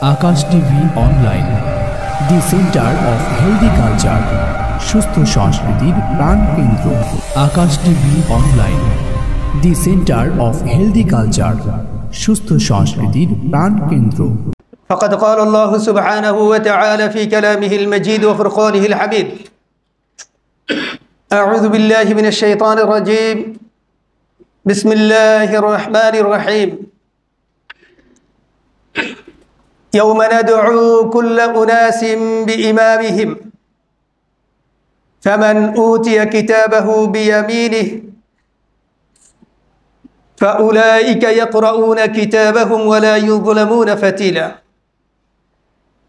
Akash TV online, the centre of healthy culture, সুস্থ সংস্কৃতির প্রাণকেন্দ্র। Akash TV online, the centre of healthy culture, সুস্থ সংস্কৃতির প্রাণকেন্দ্র। فقد قال الله سبحانه وتعالى في كلامه المجيد وفرقانه الحميد: أعوذ بالله من الشيطان الرجيم، بسم الله الرحمن الرحيم. يوم ندعو كل أناس بإمامهم فمن أوتي كتابه بيمينه فأولئك يقرؤون كتابهم ولا يظلمون فتيلا.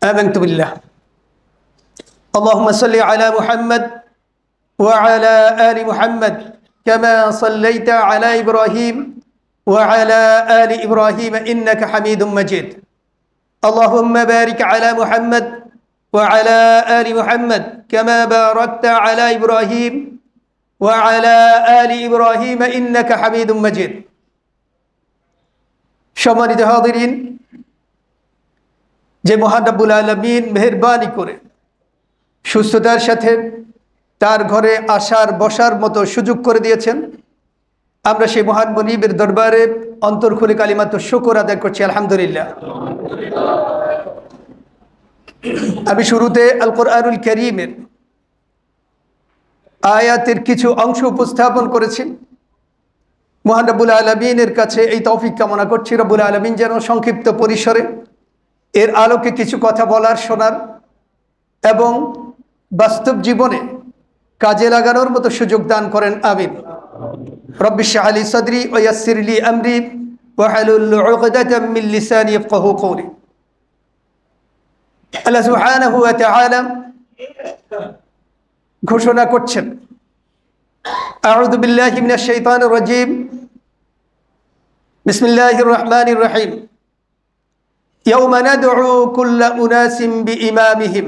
آمنت بالله. اللهم صل على محمد وعلى آل محمد كما صليت على إبراهيم وعلى آل إبراهيم إنك حميد مجيد. اللهم بارك على محمد وعلى آل محمد كما باركت على إبراهيم وعلى آل إبراهيم إنك حميد مجيد. সম্মানিত হাজিরিন, যে মহান রব্বুল আলামিন মেহেরবানি করে সুস্থতার সাথে তার ঘরে আসার বসার মতো সুযোগ করে দিয়েছেন, আমরা সেই মহান মুনিবের দরবারে অন্তর খুলে কালিমাত শুকর আদায় করছি, আলহামদুলিল্লাহ। আমি শুরুতে আল কোরআনুল কারীমের আয়াতের কিছু অংশ উপস্থাপন করেছি। মহান রব্বুল আলামিনের কাছে এই তৌফিক কামনা করছি, রব্বুল আলামিন যেন সংক্ষিপ্ত পরিসরে এর আলোকে কিছু কথা বলার, শোনার এবং বাস্তব জীবনে কাজে লাগানোর মতো সুযোগ দান করেন, আমিন। রব্বি ইশরাহ লি সাদরি ওয়া ইয়াসসির লি আমরি ওয়াহলুল উকদাতাম মিন লিসানি ইয়াফকাহু কওলি। আল্লাহ সুবহানাহু ওয়া তাআলা ঘোষণা করছেন, আউযু বিল্লাহি মিনাশ শাইতানির রাজীম, বিসমিল্লাহির রহমানির রহিম। ইয়াওমা নাদউ কুল্লা উনাসিম বিইমামিহিম।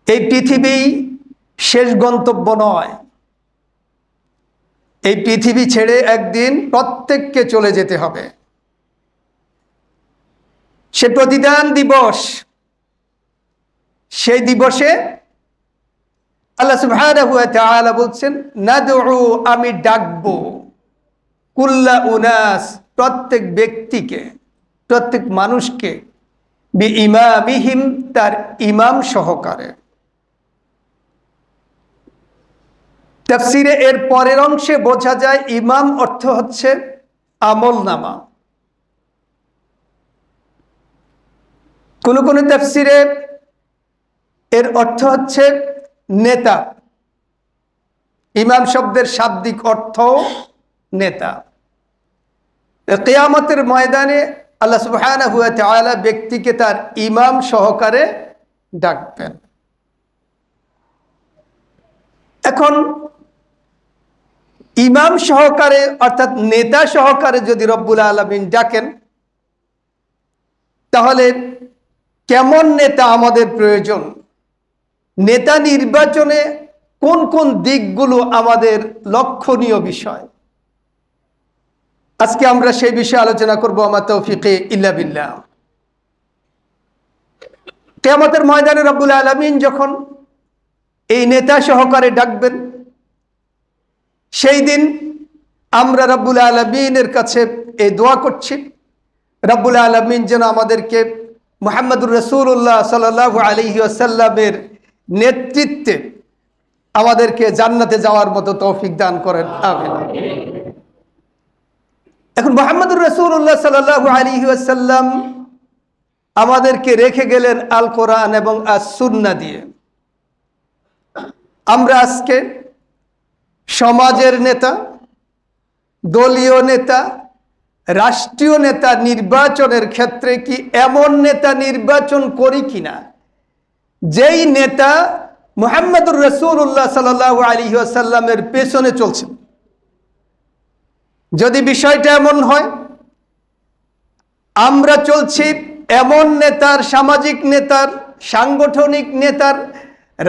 এই পৃথিবী শেষ গন্তব্য নয়। এই পৃথিবী ছেড়ে একদিন প্রত্যেককে চলে যেতে হবে। সে প্রতিদান দিবস। সেই দিবসে আল্লাহ সুবহানাহু ওয়া তাআলা বলছেন, নাদউ, আমি ডাকবো, কুল্লা উনাস, প্রত্যেক ব্যক্তিকে, প্রত্যেক মানুষকে, বিইমামিহিম, তার ইমাম সহকারে। তাফসীরে এর পরের অংশে বোঝা যায় ইমাম অর্থ হচ্ছে আমলনামা। কোন কোন তাফসীরে এর অর্থ হচ্ছে নেতা। ইমাম শব্দের শাব্দিক অর্থ নেতা। কিয়ামতের ময়দানে আল্লাহ সুবহানাহু ওয়া তাআলা ব্যক্তিকে তার ইমাম সহকারে ডাকবেন। এখন ইমাম সহকারে অর্থাৎ নেতা সহকারে যদি রব্বুল আলামিন ডাকেন, তাহলে কেমন নেতা আমাদের প্রয়োজন? নেতা নির্বাচনে কোন কোন দিকগুলো আমাদের লক্ষণীয় বিষয়? আজকে আমরা সেই বিষয়ে আলোচনা করব, আমা তৌফিকে ইল্লা বিল্লাহ। কিয়ামতের ময়দানে রব্বুল আলামিন যখন এই নেতা সহকারে ডাকবেন, সেই দিন আমরা রব্বুল আলামিনের কাছে এই দোয়া করছি, রব্বুল আলামিন যেন আমাদেরকে মুহাম্মদুর রাসূলুল্লাহ সাল্লাল্লাহু আলাইহি ওয়াসাল্লামের নেতৃত্বে আমাদেরকে জান্নাতে যাওয়ার মতো তৌফিক দান করেন, আমিন। এখন মুহাম্মদুর রাসূলুল্লাহ সাল্লাল্লাহু আলাইহি ওয়াসাল্লাম আমাদেরকে রেখে গেলেন আল কোরআন এবং আস সুন্নাহ দিয়ে। আমরা আজকে সমাজের নেতা, দলীয় নেতা, রাষ্ট্রীয় নেতা নির্বাচনের ক্ষেত্রে কি এমন নেতা নির্বাচন করি কিনা যেই নেতা মুহাম্মদুর রাসূলুল্লাহ সাল্লাল্লাহু আলাইহি ওয়াসাল্লামের পেছনে চলছেন? যদি বিষয়টা এমন হয়, আমরা চলছি এমন নেতার, সামাজিক নেতার, সাংগঠনিক নেতার,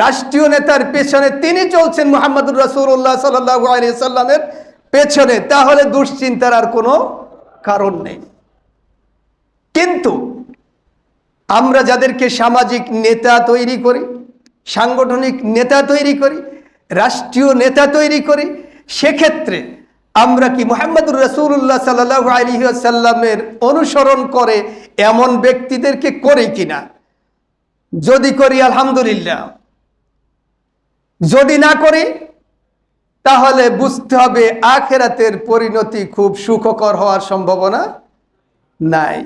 রাষ্ট্রীয় নেতার পেছনে, তিনি চলছেন মুহাম্মদুর রাসূলুল্লাহ সাল্লাল্লাহু আলাইহি ওয়াসাল্লামের পেছনে, তাহলে দুশ্চিন্তার আর কোনো কারণ নেই। কিন্তু আমরা যাদেরকে সামাজিক নেতা তৈরি করি, সাংগঠনিক নেতা তৈরি করি, রাষ্ট্রীয় নেতা তৈরি করি, সেক্ষেত্রে আমরা কি মুহাম্মদুর রাসূলুল্লাহ সাল্লাল্লাহু আলাইহি ওয়াসাল্লামের অনুসরণ করে এমন ব্যক্তিদেরকে করি কিনা? যদি করি আলহামদুলিল্লাহ, যদি না করি তাহলে বুঝতে হবে আখিরাতের পরিণতি খুব সুখকর হওয়ার সম্ভাবনা নাই।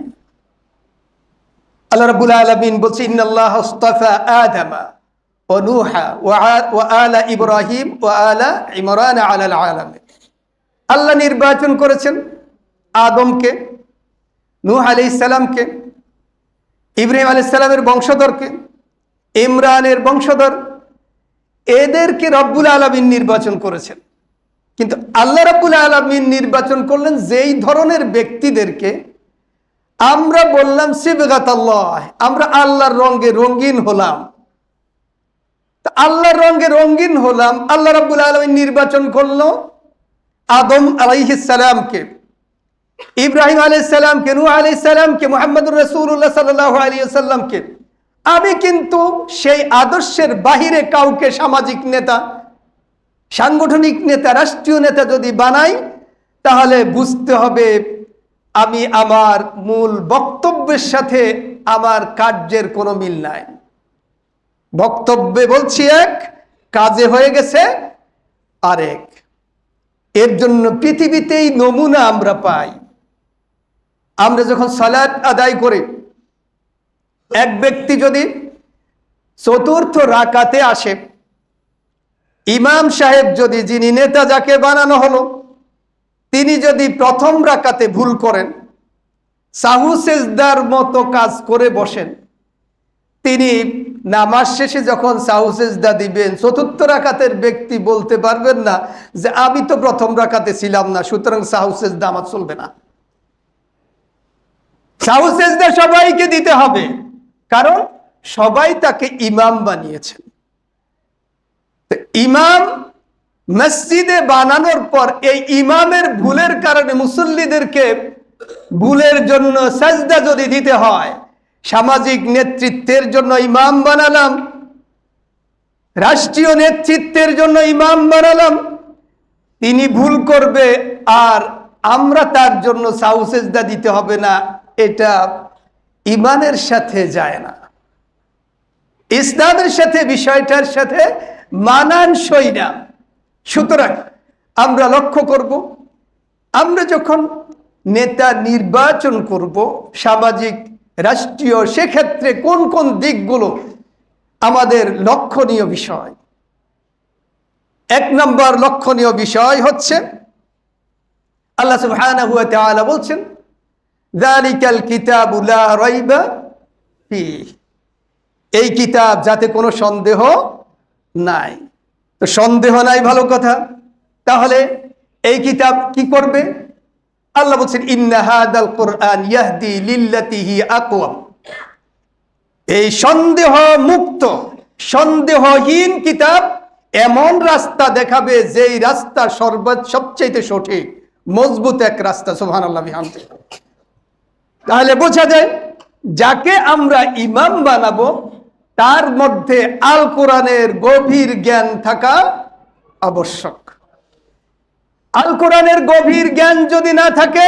আল্লাহ রাব্বুল আলামিন বলছেন, ইন্নাল্লাহা আস্তাফা আদামা ওয়া নূহা ওয়া আলা ইব্রাহিম ওয়া আলা ইমরান আলাল আলামিন। আল্লাহ নির্বাচন করেছেন আদমকে, নূহ আলাইহিস সালামকে, ইব্রাহিম আলাইহিস সালামের বংশধরকে, ইমরানের বংশধর, এদেরকে রব্বুল আলামিন নির্বাচন করেছেন। কিন্তু আল্লাহ রাব্বুল আলামিন নির্বাচন করলেন যেই ধরনের ব্যক্তিদেরকে আমরা বললাম সিবগাতাল্লাহ, আমরা আল্লাহর রঙে রঙিন হলাম। আল্লাহর রঙে রঙিন হলাম, আল্লাহ রাব্বুল আলামিন নির্বাচন করলো আদম আলাইহিস সালামকে, ইব্রাহিম আলাইহিস সালামকে, নূহ আলাইহিস সালামকে, মুহাম্মদুর রাসূলুল্লাহ সাল্লাল্লাহু আলাইহি ওয়াসাল্লামকে। আমি কিন্তু সেই আদর্শের বাহিরে কাউকে সামাজিক নেতা, সাংগঠনিক নেতা, রাষ্ট্রীয় নেতা যদি বানাই তাহলে বুঝতে হবে আমি আমার মূল বক্তব্যের সাথে আমার কার্যের কোনো মিল নাই। বক্তব্যে বলছি এক, কাজে হয়ে গেছে আরেক। এর জন্য পৃথিবীতেই নমুনা আমরা পাই। আমরা যখন সালাত আদায় করি, এক ব্যক্তি যদি চতুর্থ রাকাতে আসে, ইমাম সাহেব যদি, যিনি নেতা যাকে বানানো হলো, তিনি যদি প্রথম রাকাতে ভুল করেন, সাহু সেজদার মতো কাজ করে বসেন, তিনি নামাজ শেষে যখন সাহু সেজদা দিবেন, চতুর্থ রাকাতের ব্যক্তি বলতে পারবেন না যে আমি তো প্রথম রাকাতে ছিলাম না, সুতরাং সাহু সেজদা আমার চলবে না। সাহু সেজদা সবাইকে দিতে হবে, কারণ সবাই তাকে ইমাম বানিয়েছেন। ইমাম মসজিদে বানানোর পর এই ইমামের ভুলের কারণে মুসল্লিদেরকে ভুলের জন্য সাজদা যদি দিতে হয়, সামাজিক নেতৃত্বের জন্য ইমাম বানালাম, রাষ্ট্রীয় নেতৃত্বের জন্য ইমাম বানালাম, তিনি ভুল করবে আর আমরা তার জন্য সাহু সেজদা দিতে হবে না, এটা ইমানের সাথে যায় না, ইসলামের সাথে, বিষয়টার সাথে মানানসই না। সুতরাং আমরা লক্ষ্য করব, আমরা যখন নেতা নির্বাচন করব সামাজিক, রাষ্ট্রীয়, সেক্ষেত্রে কোন কোন দিকগুলো আমাদের লক্ষণীয় বিষয়। এক নম্বর লক্ষণীয় বিষয় হচ্ছে আল্লাহ সুবহানাহু ওয়া তাআলা বলছেন, যালিকাল কিতাবু লা রাইবা ফীহ, এই কিতাব যাতে কোনো সন্দেহ নাই। তো সন্দেহ নাই, ভালো কথা। তাহলে এই কিতাব কি করবে? আল্লাহ বলছেন, ইন্না হাদাল কুরআন ইয়াহদি লিল্লাতি হি আকওয়াম, এই সন্দেহ মুক্ত, সন্দেহহীন কিতাব এমন রাস্তা দেখাবে যেই রাস্তা সবচেয়ে সঠিক, মজবুত এক রাস্তা। সুবহানাল্লাহ বিহামদিহি। তাহলে বোঝা যায় যাকে আমরা ইমাম বানাবো তার মধ্যে আল কোরআনের গভীর জ্ঞান থাকা আবশ্যক। আল কোরআনের গভীর জ্ঞান যদি না থাকে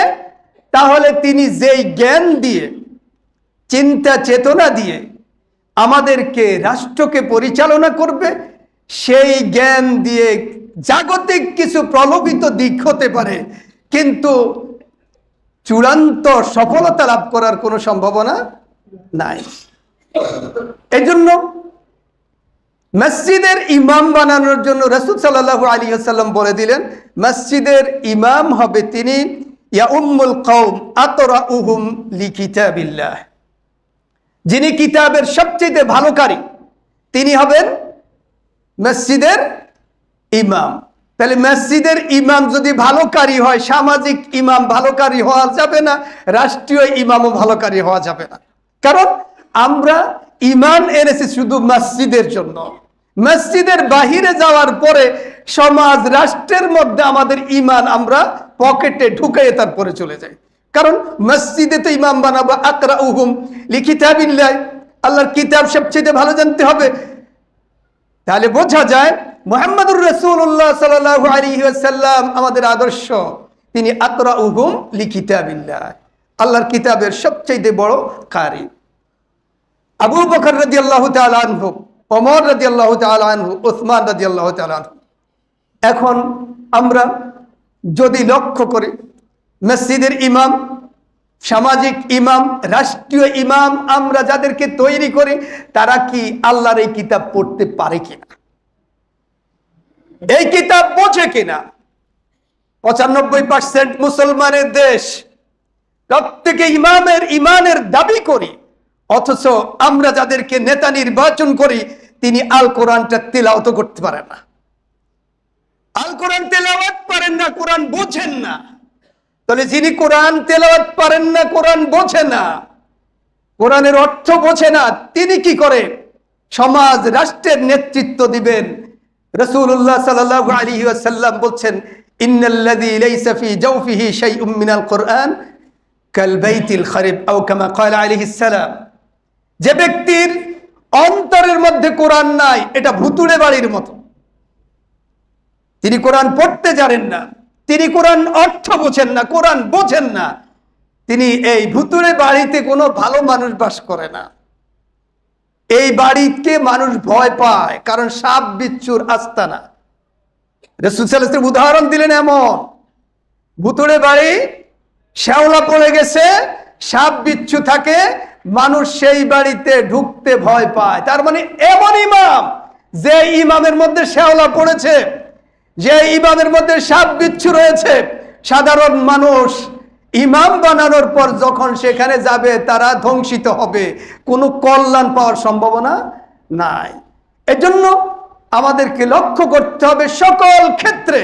তাহলে তিনি যেই জ্ঞান দিয়ে, চিন্তা চেতনা দিয়ে আমাদেরকে, রাষ্ট্রকে পরিচালনা করবে, সেই জ্ঞান দিয়ে জাগতিক কিছু প্রলোভিত দিক হতে পারে, কিন্তু চূড়ান্ত সফলতা লাভ করার কোনো সম্ভাবনা নাই। এই জন্য মসজিদের ইমাম বানানোর জন্য রাসূল সাল্লাল্লাহু আলাইহি ওয়াসাল্লাম বলে দিলেন, মসজিদের ইমাম হবে তিনি ইয়াউম্মুল কওম আতরাউহুম লিকিতাবিল্লাহ, যিনি কিতাবের সবচেয়ে ভালোকারী, তিনি হবেন মসজিদের ইমাম। তাহলে মসজিদের ইমাম যদি ভালোকারী হয়, সামাজিক ইমাম ভালোকারী হওয়া যাবে না, রাষ্ট্রীয় ইমামও ভালোকারী হওয়া যাবে না। কারণ আমরা ইমান এনেছি শুধু মসজিদের জন্য। মসজিদের বাহিরে যাওয়ার পরে সমাজ, রাষ্ট্রের মধ্যে আমাদের ইমান আমরা পকেটে ঢুকাইয়ে তারপরে চলে যাই। কারণ মসজিদে তো ইমাম বানাবো, আকরাউহুম লিকিতাবিল্লাহ, আল্লাহর কিতাব সবচেয়ে ভালো জানতে হবে। তাহলে বোঝা যায় মুহাম্মদুর রাসূলুল্লাহ সাল্লাল্লাহু আলাইহি ওয়াসাল্লাম আমাদের আদর্শ, তিনি আকরাউহুম লিকিতাবিল্লাহ, আল্লাহর কিতাবের সবচেয়ে বড় কারি। আবু বকর রাদিয়াল্লাহু তাআলা আনহু, ওমর রাদিয়াল্লাহু তাআলা আনহু, উসমান রাদিয়াল্লাহু তাআলা আনহু। এখন আমরা যদি লক্ষ্য করি, মসজিদের ইমাম, সামাজিক ইমাম, রাষ্ট্রীয় ইমাম আমরা যাদেরকে তৈরি করি, তারা কি আল্লাহর এই কিতাব পড়তে পারে কিনা, এই কিতাব বোঝে কিনা? 95% মুসলমানের দেশ, প্রত্যেকে ইমানের দাবি করি, অথচ আমরা যাদেরকে নেতা নির্বাচন করি তিনি আল কোরআনটা তেলাওয়াত করতে পারেন না, আল কোরআন তেলাওয়াত পারেন না, কোরআন বোঝেন না। তাহলে যিনি কোরআন তেলাওয়াত পারেন না, কোরআন বোঝে না, কোরআনের অর্থ বোঝে না, তিনি কি করে সমাজ রাষ্ট্রের নেতৃত্ব দিবেন? রাসূলুল্লাহ সাল্লাল্লাহু আলাইহি ওয়াসাল্লাম বলছেন, ইন্নাল্লাযী লাইসা ফি জাওফিহি শাইউম মিনাল কোরআন কাল বাইতিল খারিব আও কামা ক্বালা আলাইহিস সালাম। যে ব্যক্তির অন্তরের মধ্যে কোরআন নাই, এটা ভুতুড়ে বাড়ির মতো। তিনি কোরআন পড়তে জানেন না, তিনি কোরআন অর্থ বোঝেন না, কোরআন বোঝেন না, তিনি এই ভুতুড়ে বাড়িতে কোনো ভালো মানুষ বাস করে না। এই বাড়িকে মানুষ ভয় পায়, কারণ সাপ বিচ্ছুর আস্তানা। রাসূল সাল্লাল্লাহু আলাইহি ওয়াসাল্লাম উদাহরণ দিলেন এমন, ভুতুড়ে বাড়ি, শ্যাওলা পড়ে গেছে, সাপ বিচ্ছু থাকে, মানুষ সেই বাড়িতে ঢুকতে ভয় পায়। তার মানে এমন ইমাম, যে ইমামের মধ্যে শ্যাওলা পড়েছে, যে ইমামের মধ্যে সাপ বিচ্ছু রয়েছে, সাধারণ মানুষ ইমাম বানানোর পর যখন সেখানে যাবে তারা ধ্বংসিত হবে, কোনো কল্যাণ পাওয়ার সম্ভাবনা নাই। এজন্য আমাদেরকে লক্ষ্য করতে হবে সকল ক্ষেত্রে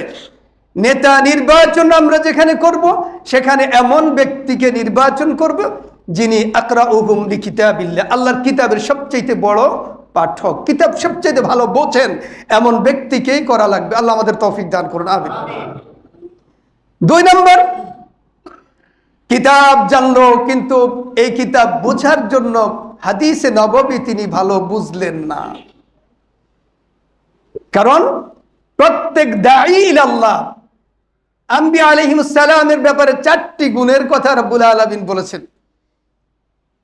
নেতা নির্বাচন আমরা যেখানে করব, সেখানে এমন ব্যক্তিকে নির্বাচন করব যিনি আকরাউহুম লিকিতাবিল্লাহ, আল্লাহর কিতাবের সবচেয়ে বড় পাঠক, কিতাব সবচেয়ে ভালো বোঝেন, এমন ব্যক্তিকেই করা লাগবে। আল্লাহ আমাদের তৌফিক দান করুন, আমিন। 2 নম্বর, কিতাব জানলো কিন্তু এই কিতাব বোঝার জন্য হাদিসে নববী তিনি ভালো বুঝলেন না। কারণ প্রত্যেক দাঈ ইলাল্লাহ, আম্বিয়া আলাইহিমুস সালামের ব্যাপারে 4টি গুণের কথা রব্বুল আলামিন বলেছেন।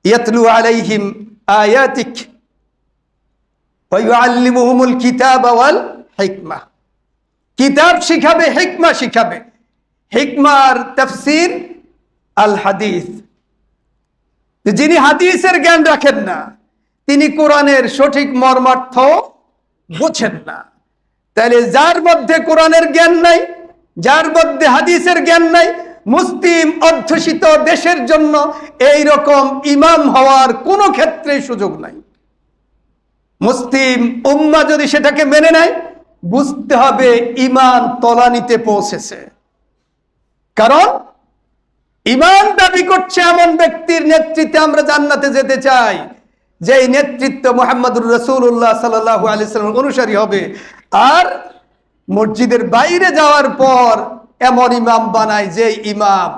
ইয়াতলু আলাইহিম আয়াতিক ওয়া ইউআল্লিমুহুমুল কিতাবা ওয়াল হিকমা, কিতাব শিখাবে, হিকমা শিখাবে। হিকমার তাফসীর আল হাদিস, যিনি হাদিসের জ্ঞান রাখেন না তিনি কোরআনের সঠিক মর্মার্থ বোঝেন না। তাহলে যার মধ্যে কোরআনের জ্ঞান নাই, যার মধ্যে হাদিসের জ্ঞান নাই, মুসলিম অধ্যুষিত দেশের জন্য এই রকম ইমাম হওয়ার কোনো ক্ষেত্রেই সুযোগ নাই। মুসলিম উম্মাহ যদি সেটাকে মেনে নেয়, বুঝতে হবে ঈমান তলানিতে পৌঁছেছে। কারণ ঈমান দাবি করছে এমন ব্যক্তির নেতৃত্বে আমরা জান্নাতে যেতে চাই, যে নেতৃত্ব মুহাম্মদুর রাসূলুল্লাহ সাল্লাল্লাহু আলাইহি ওয়াসাল্লামের অনুসারী হবে। আর মসজিদের বাইরে যাওয়ার পর এমন ইমাম বানায় যে ইমাম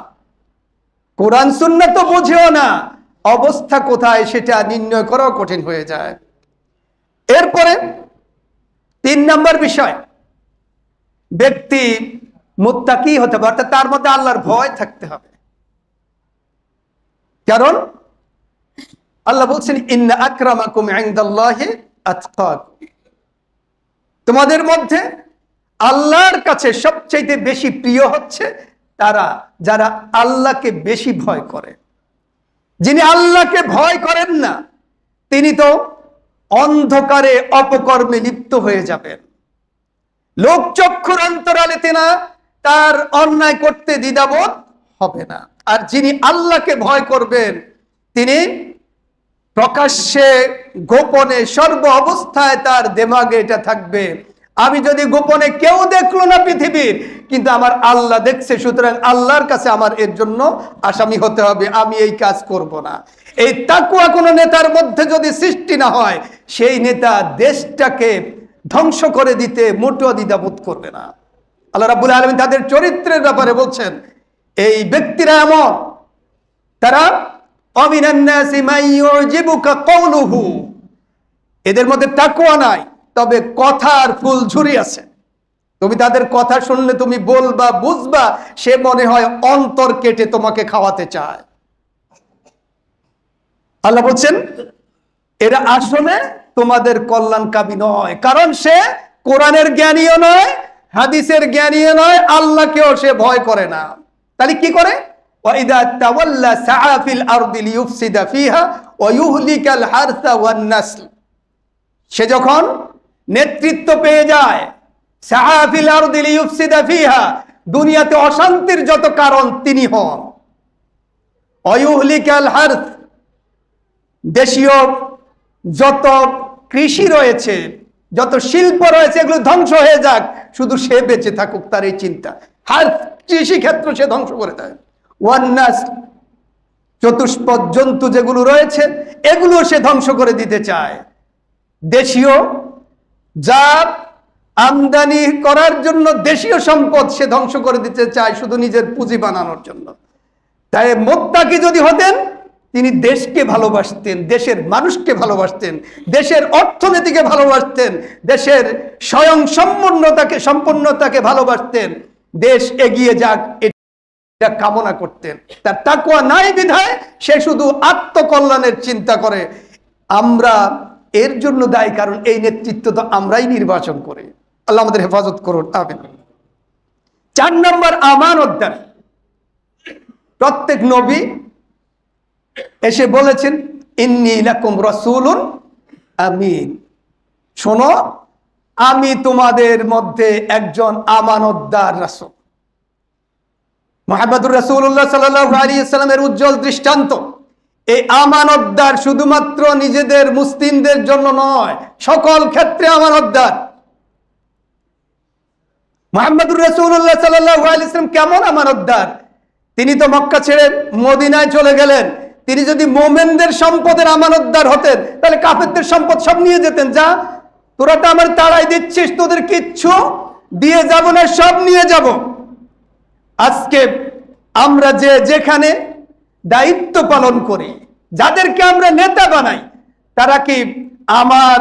কোরআন সুন্নাহ তো বোঝেও না, অবস্থা কোথায় সেটা নির্ণয় করাও কঠিন হয়ে যায়। এরপরে 3 নম্বর বিষয়, ব্যক্তি মুত্তাকি হতে হবে, অর্থাৎ তার মধ্যে আল্লাহর ভয় থাকতে হবে। কারণ আল্লাহ বলছেন, ইন্না আকরামাকুম ইনদাল্লাহি আতকাকুম, তোমাদের মধ্যে আল্লাহর কাছে সবচেয়ে বেশি প্রিয় হচ্ছে তারা যারা আল্লাহকে বেশি ভয় করে। যিনি আল্লাহকে ভয় করেন না তিনি তো অন্ধকারে অপকর্মে লিপ্ত হয়ে যাবেন। লোকচক্ষুর অন্তরালে তিনি তার অন্যায় করতে দ্বিধাবোধ হবে না। আর যিনি আল্লাহকে ভয় করবেন তিনি প্রকাশ্যে গোপনে সর্ব অবস্থায় তার দিমাগে এটা থাকবে, আমি যদি গোপনে কেউ দেখলো না পৃথিবীর, কিন্তু আমার আল্লাহ দেখছে, সুতরাং আল্লাহর কাছে আমার এর জন্য আসামি হতে হবে, আমি এই কাজ করব না। এই তাকওয়া কোনো নেতার মধ্যে যদি সৃষ্টি না হয়, সেই নেতা দেশটাকে ধ্বংস করে দিতে মোটেও দ্বিধাবোধ করবে না। আল্লাহ রাব্বুল আলামিন তাদের চরিত্রের ব্যাপারে বলছেন, এই ব্যক্তিরা এমন তারা অমিনান নাসি মান ইউজিবুকা কওলুহু, এদের মধ্যে তাকওয়া নাই, তবে কথার ফুলঝুরি আছে। তুমি তাদের কথা শুনলে তুমি বলবা, বুঝবা, সে মনে হয় অন্তর কেটে তোমাকে খাওয়াতে চায়। আল্লাহ বলছেন এরা আসলে তোমাদের কল্যাণকামী নয়, কারণ সে কোরআনের জ্ঞানীও নয়, হাদিসের জ্ঞানীও নয়, আল্লাহকেও সে ভয় করে না। তাহলে কি করে? ওয়াইদা তাওয়াল্লা সাআ ফিল আরদি লিইফসিদা ফিহা ওয়া ইউহলিকাল হারসা ওয়ান নাসল, সে যখন নেতৃত্ব পেয়ে যায়, সাআ ফিল আরদি লিইফসিদা ফিহা, দুনিয়াতে অশান্তির যত কারণ তিনি হন, ওয়া ইউহলিকাল হারস, দেশীয় যত কৃষি রয়েছে, যত শিল্প রয়েছে, এগুলো ধ্বংস হয়ে যাক, শুধু সে বেঁচে থাকুক, তার এই চিন্তা। হার কৃষি ক্ষেত্র সে ধ্বংস করে দেয়। ওয়ান্নাস, চতুষ্পদ জন্তু যেগুলো রয়েছে এগুলো সে ধ্বংস করে দিতে চায়। দেশীয় জাত আমদানি করার জন্য দেশীয় সম্পদ সে ধ্বংস করে দিতে চায় শুধু নিজের পুঁজি বানানোর জন্য। তাই মুত্তাকি যদি হতেন, তিনি দেশকে ভালোবাসতেন, দেশের মানুষকে ভালোবাসতেন, দেশের অর্থনীতিকে ভালোবাসতেন, দেশের স্বয়ং সম্পূর্ণতাকে ভালোবাসতেন, দেশ এগিয়ে যাক এটা কামনা করতেন। তার তাকওয়া নাই বিধায় সে শুধু আত্মকল্যাণের চিন্তা করে। আমরা এর জন্য দায়ী, কারণ এই নেতৃত্ব তো আমরাই নির্বাচন করি। আল্লাহ আমাদের হেফাজত করুন, আমিন। 4 নম্বর আমানতদার। প্রত্যেক নবী এসে বলেছেন ইন্নী লাকুম রাসূলুন আমিন, শোনো আমি তোমাদের মধ্যে একজন আমানতদার রাসূল। মুহাম্মদুর রাসূলুল্লাহ সাল্লাল্লাহু আলাইহি ওয়াসাল্লামের উজ্জ্বল দৃষ্টান্ত। এই আমানতদার শুধুমাত্র নিজেদের মুসলিমদের জন্য নয়, সকল ক্ষেত্রে আমানতদার। মুহাম্মদুর রাসূলুল্লাহ সাল্লাল্লাহু আলাইহি ওয়াসাল্লাম কেমন আমানতদার? তিনি তো মক্কা ছেড়ে মদিনায় চলে গেলেন। তিনি যদি মোমেনদের সম্পদের আমানতদার হতেন, তাহলে কাফেরদের সম্পদ সব নিয়ে যেতেন। যা, তোরা তো আমার তাড়াই দিচ্ছিস, তোদের কিচ্ছু দিয়ে যাব না, সব নিয়ে যাব। আজকে আমরা যেখানে দায়িত্ব পালন করি, যাদেরকে আমরা নেতা বানাই, তারা কি আমার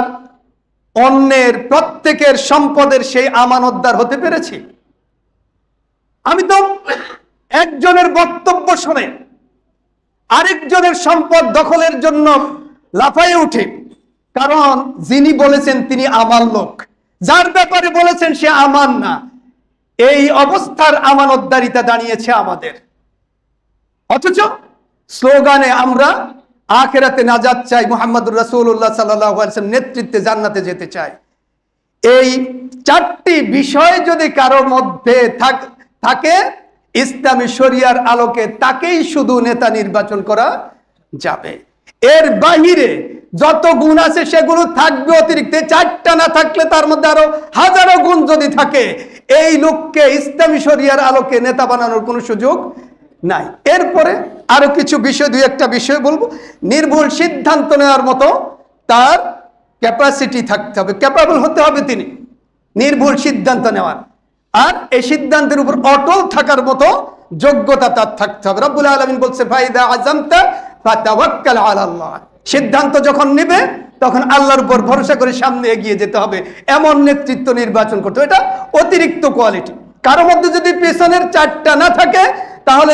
অন্যের প্রত্যেকের সম্পদের সেই আমানতদার হতে পেরেছি? আমি তো একজনের বক্তব্য শুনে আরেকজনের সম্পদ দখলের জন্য লাফায়ে উঠে, কারণ যিনি বলেছেন তিনি আমার লোক, যার ব্যাপারে বলেছেন সে আমার না। এই অবস্থার আমানতদারিতা দাঁড়িয়েছে আমাদের। অথচ স্লোগানে আমরা আখিরাতে নাজাত চাই, মুহাম্মদুর রাসূলুল্লাহ সাল্লাল্লাহু আলাইহি ওয়াসাল্লাম নেতৃত্বে জান্নাতে যেতে চাই। এই 4টি বিষয় যদি কারো মধ্যে থাকে, ইসলামী শরিয়ার আলোকে তাকেই শুধু নেতা নির্বাচন করা যাবে। এর বাহিরে যত গুণ আছে সেগুলো থাকবে অতিরিক্ত। 4টা না থাকলে তার মধ্যে আরো হাজারো গুণ যদি থাকে, এই লোককে ইসলামী শরিয়ার আলোকে নেতা বানানোর কোনো সুযোগ নাই। এরপরে আরো কিছু বিষয়, 2-1টা বিষয় বলবো। নির্ভুল সিদ্ধান্ত নেওয়ার মতো তার ক্যাপাসিটি থাকতে হবে, ক্যাপাবল হতে হবে তিনি নির্ভুল সিদ্ধান্ত নেওয়ার। আর এই সিদ্ধান্তের উপর অটল থাকার মতো যোগ্যতা তার থাকতে হবে। রব্বুল আলামিন বলছে ফাইদা আযামতা ফাতাওয়াক্কাল আলাল্লাহ, সিদ্ধান্ত যখন নেবে তখন আল্লাহর উপর ভরসা করে সামনে এগিয়ে যেতে হবে। এমন নেতৃত্ব নির্বাচন করতে হবে। এটা অতিরিক্ত কোয়ালিটি। কারো মধ্যে যদি পেছনের 4টা না থাকে, তাহলে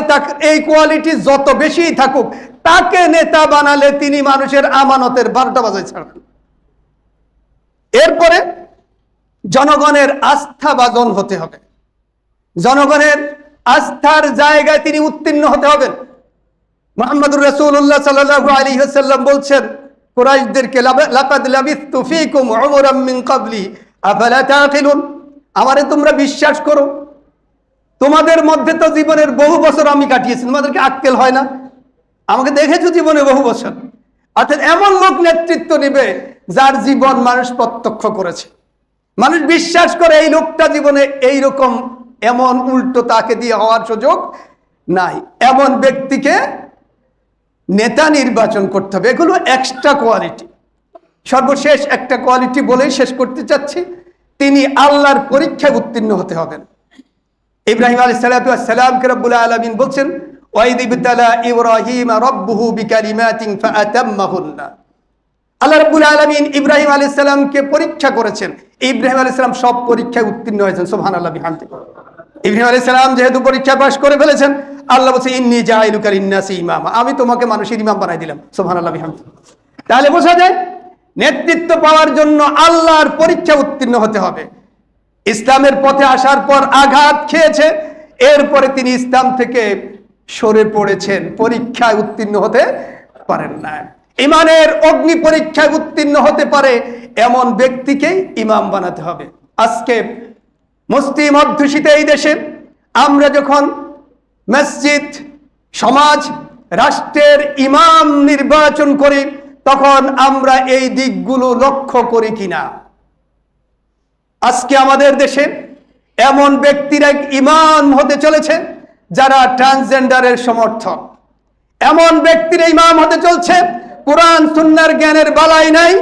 এই কোয়ালিটি যত বেশি থাকুক, তাকে নেতা বানালে তিনি মানুষের আমানতের 12টা বাজায় ছাড়বেন। এরপরে জনগণের আস্থাভাজন হতে হবে, জনগণের আস্থার জায়গায় তিনি উত্তীর্ণ হতে হবেন। মুহাম্মদুর রাসূলুল্লাহ সাল্লাল্লাহু আলাইহি ওয়াসাল্লাম বলছেন কুরাইশদেরকে, লাকাদ লাবিথতু ফীকুম উমরাম মিন ক্বাবলি আফালা তাকিলুন, আমারে তোমরা বিশ্বাস করো, তোমাদের মধ্যে তো জীবনের বহু বছর আমি কাটিয়েছি, তোমাদেরকে আক্কেল হয় না? আমাকে দেখেছো জীবনে বহু বছর। অর্থাৎ এমন লোক নেতৃত্ব নেবে যার জীবন মানুষ প্রত্যক্ষ করেছে, মানুষ বিশ্বাস করে এই লোকটা জীবনে এইরকম, এমন উল্টো তাকে দিয়ে হওয়ার সুযোগ নাই। এমন ব্যক্তিকে নেতা নির্বাচন করতে হবে। এগুলো এক্সট্রা কোয়ালিটি। সর্বশেষ একটা কোয়ালিটি বলেই শেষ করতে চাচ্ছি, তিনি আল্লাহর পরীক্ষায় উত্তীর্ণ হতে হবেন। ইব্রাহিম আলাইহিস সালাতু ওয়াস সালামকে রব্বুল আলামিন বলছেন ওয়াইদ ইবতালা ইব্রাহিম রাব্বুহু বিকালিমাতিন ফাআতাম্মাহুন্না। আল্লাহ রাব্বুল আলামিন ইব্রাহিম আলাইহিস সালামকে পরীক্ষা করেছেন। ইব্রাহিম আলাইহিস সালাম সব পরীক্ষায় উত্তীর্ণ হয়েছেন, সুবহানাল্লাহ বিহামদিহি। ইব্রাহিম আলাইহিস সালাম যেহেতু পরীক্ষা পাস করে ফেলেছেন, আল্লাহ বলছে ইন্নী জাইলুকা লিন-নাসি ইমামা, আমি তোমাকে মানুষের ইমাম বানাই দিলাম, সুবহানাল্লাহ বিহামদিহি। তাহলে বোঝা যায় নেতৃত্ব পাওয়ার জন্য আল্লাহর পরীক্ষা উত্তীর্ণ হতে হবে। ইসলামের পথে আসার পর আঘাত খেয়েছে, এরপরে তিনি ইসলাম থেকে সরে পড়েছেন, পরীক্ষায় উত্তীর্ণ হতে পারেন না। ইমানের অগ্নি পরীক্ষায় উত্তীর্ণ হতে পারে এমন ব্যক্তিকেই ইমাম বানাতে হবে। আজকে মুসলিম অধ্যুষিত এই দেশে আমরা যখন মসজিদ, সমাজ, রাষ্ট্রের ইমাম নির্বাচন করি, তখন আমরা এই দিকগুলো লক্ষ্য করি কিনা? আজকে আমাদের দেশে এমন ব্যক্তিরা ইমাম হতে চলেছে যারা ট্রান্সজেন্ডারের সমর্থক, এমন ব্যক্তিরা ইমাম হতে চলছে কোরআন সুন্নাহর জ্ঞানের বালাই নাই,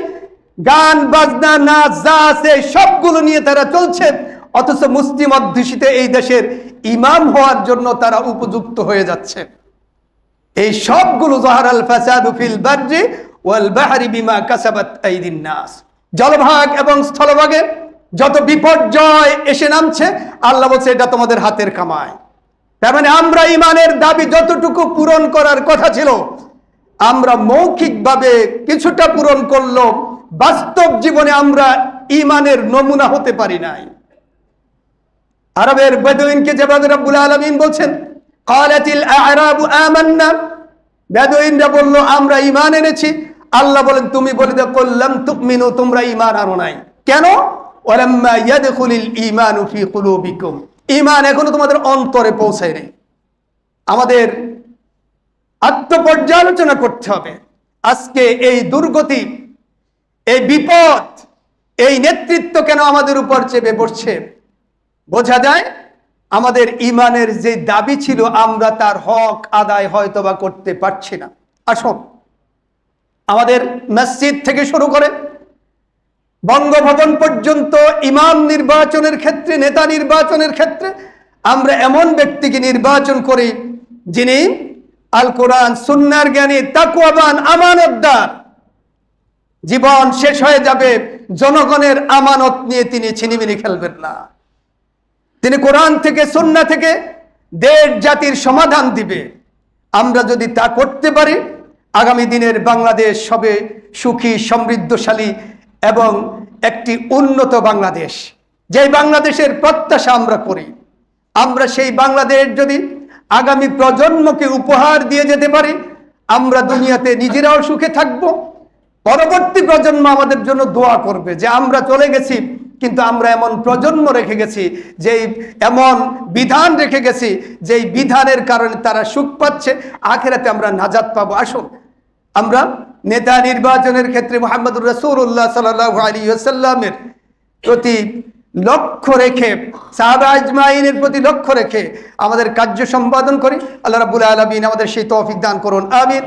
গান বাজনা নাচ যা আছে সবগুলো নিয়ে তারা চলছে, অথচ মুসলিম অধ্যুষিত এই দেশের ইমাম হওয়ার জন্য তারা উপযুক্ত হয়ে যাচ্ছে। এই সবগুলো যাহারাল ফাসাদু ফিল বাররি ওয়াল বাহরি বিমা কাসাবাত আইদিন নাস, জলভাগ এবং স্থলভাগে যত বিপর্যয় এসে নামছে, আল্লাহ বলছে এটা তোমাদের হাতের কামাই। তার মানে আমরা ইমানের দাবি যতটুকু পূরণ করার কথা ছিল, আমরা মৌখিকভাবে কিছুটা পূরণ করলো, বাস্তব জীবনে আমরা ইমানের নমুনা হতে পারি নাই। আরবের বেদুইনকে যেভাবে রব্বুল আলামিন বলছেন ক্বালাতিল আ'রাবু আমান্না, বেদুইনরা বলল আমরা ঈমান এনেছি। আল্লাহ বলেন তুমি বলে দাও কুল্লাম তুমিনু, তোমরা ঈমান আনো নাই। কেন? ওয়ালাম্মা ইয়াদখুলিল ঈমানু ফি কুলুবিকুম, ঈমান এখনো তোমাদের অন্তরে পৌঁছায় নাই। আমাদের আত্মপর্যালোচনা করতে হবে। আজকে এই দুর্গতি, এই বিপদ, এই নেতৃত্ব কেন আমাদের উপর চেপে পড়ছে? বোঝা যায় আমাদের ইমানের যে দাবি ছিল আমরা তার হক আদায় হয়তোবা করতে পারছি না। আসুন, আমাদের মসজিদ থেকে শুরু করে বঙ্গভবন পর্যন্ত ইমাম নির্বাচনের ক্ষেত্রে, নেতা নির্বাচনের ক্ষেত্রে আমরা এমন ব্যক্তিকে নির্বাচন করি যিনি আল কোরআন সুন্নাহর জ্ঞানী, তাকওয়াবান, আমানতদার। জীবন শেষ হয়ে যাবে, জনগণের আমানত নিয়ে তিনি ছিনিমিনি খেলবেন না। তিনি কোরআন থেকে, সুন্নাহ থেকে দেশ জাতির সমাধান দিবে। আমরা যদি তা করতে পারি, আগামী দিনের বাংলাদেশ হবে সুখী, সমৃদ্ধশালী এবং একটি উন্নত বাংলাদেশ, যেই বাংলাদেশের প্রত্যাশা আমরা করি। আমরা সেই বাংলাদেশ যদি আগামী প্রজন্মকে উপহার দিয়ে যেতে পারি, আমরা দুনিয়াতে নিজেরাও সুখে থাকব, পরবর্তী প্রজন্ম আমাদের জন্য দোয়া করবে যে আমরা চলে গেছি কিন্তু আমরা এমন প্রজন্ম রেখে গেছি, যেই এমন বিধান রেখে গেছি যেই বিধানের কারণে তারা সুখ পাচ্ছে, আখিরাতে আমরা নাজাত পাবো। আসুন আমরা নেতা নির্বাচনের ক্ষেত্রে মুহাম্মদুর রাসূলুল্লাহ সাল্লাল্লাহু আলাইহি ওয়াসাল্লামের প্রতি লক্ষ্য রেখে, সাহাবা আজমাইনের প্রতি লক্ষ্য রেখে আমাদের কার্য সম্পাদন করি। আল্লাহ রাব্বুল আলামিন আমাদের সেই তৌফিক দান করুন, আমিন।